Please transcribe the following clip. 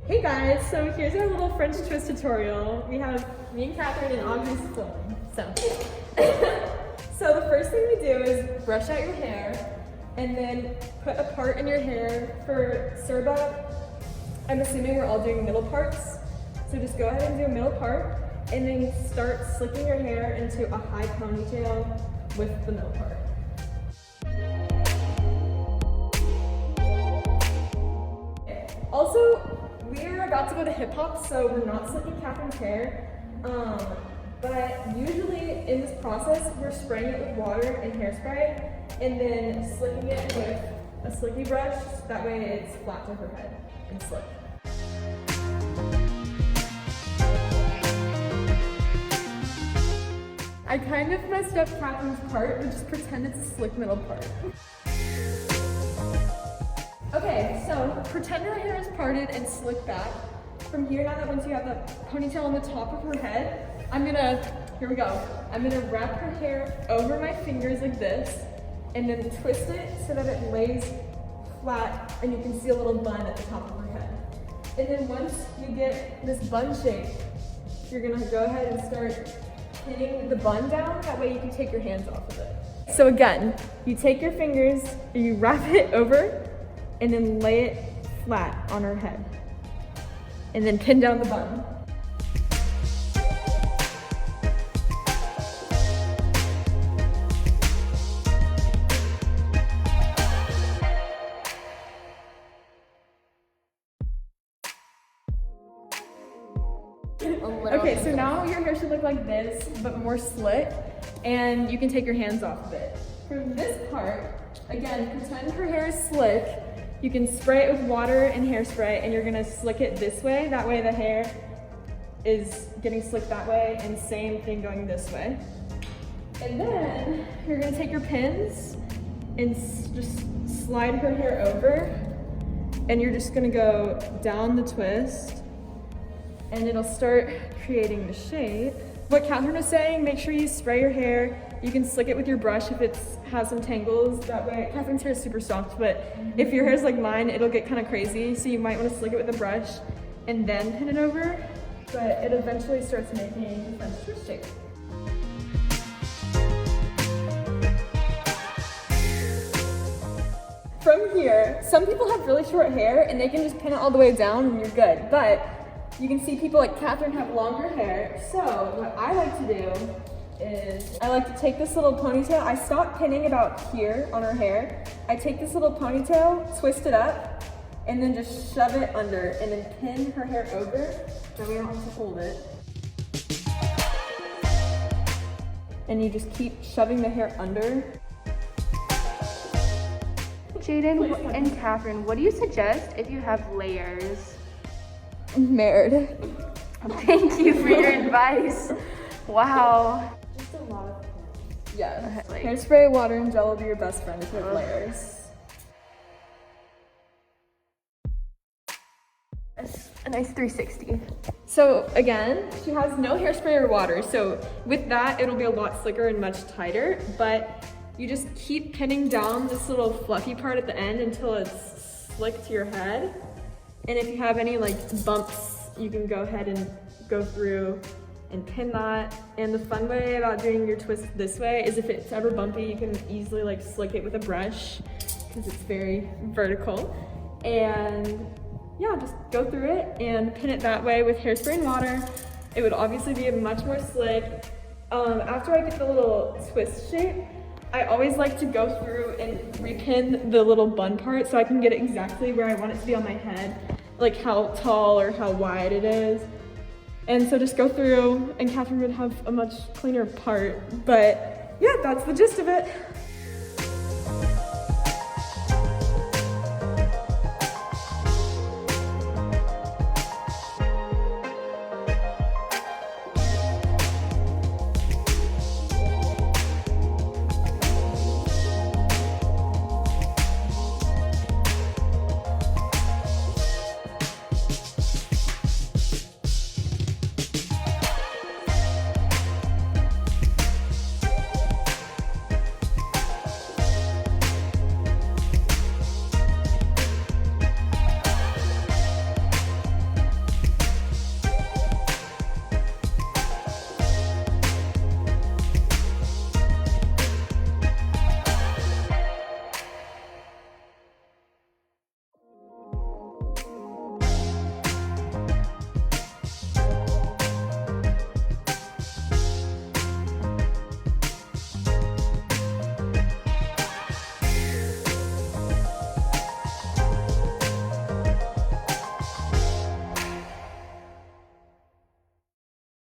Hey guys, so here's our little French twist tutorial. We have me and Catherine and Audrey's filming. So the first thing we do is brush out your hair and then put a part in your hair. For Serba, I'm assuming we're all doing middle parts. So just go ahead and do a middle part and then start slicking your hair into a high ponytail with the middle part. Also, we're about to go to hip hop, so we're not slicking Catherine's hair. But usually in this process, we're spraying it with water and hairspray, and then slicking it with a slicky brush. That way it's flat to her head and slick. I kind of messed up Catherine's part, but just pretend it's a slick middle part. Okay, so pretend her hair is parted and slicked back. From here, now that once you have the ponytail on the top of her head, here we go. I'm gonna wrap her hair over my fingers like this, and then twist it so that it lays flat and you can see a little bun at the top of her head. And then once you get this bun shape, you're gonna go ahead and start pinning the bun down. That way you can take your hands off of it. So again, you take your fingers, you wrap it over, and then lay it flat on her head. And then pin down the bun. Okay, so now your hair should look like this, but more slick, and you can take your hands off of it. For this part, again, pretend her hair is slick. You can spray it with water and hairspray, and you're gonna slick it this way. That way the hair is getting slicked that way, and same thing going this way. And then you're gonna take your pins and just slide her hair over, and you're just gonna go down the twist, and it'll start creating the shape. What Catherine was saying, make sure you spray your hair. You can slick it with your brush if it has some tangles. That way, Catherine's hair is super soft, but if your hair is like mine, it'll get kind of crazy. So you might want to slick it with a brush and then pin it over, but it eventually starts making the French twist shape. From here, some people have really short hair and they can just pin it all the way down and you're good, but you can see people like Catherine have longer hair. So what I like to do is I like to take this little ponytail. I stop pinning about here on her hair. I take this little ponytail, twist it up, and then just shove it under and then pin her hair over. That way I don't have to hold it. And you just keep shoving the hair under. Jaden and Catherine, what do you suggest if you have layers? Married. Thank you for your advice. Wow. Just a lot of pins. Yeah. Like, Hairspray, water, and gel will be your best friend if you have layers. a nice 360. So again, she has no hairspray or water. So with that, it'll be a lot slicker and much tighter, but you just keep pinning down this little fluffy part at the end until it's slick to your head. And if you have any like bumps, you can go ahead and go through and pin that. And the fun way about doing your twist this way is if it's ever bumpy, you can easily like slick it with a brush because it's very vertical. And yeah, just go through it and pin it that way with hairspray and water. It would obviously be much more slick. After I get the little twist shape, I always like to go through and repin the little bun part so I can get it exactly where I want it to be on my head, like how tall or how wide it is. And so just go through, and Catherine would have a much cleaner part. But yeah, that's the gist of it.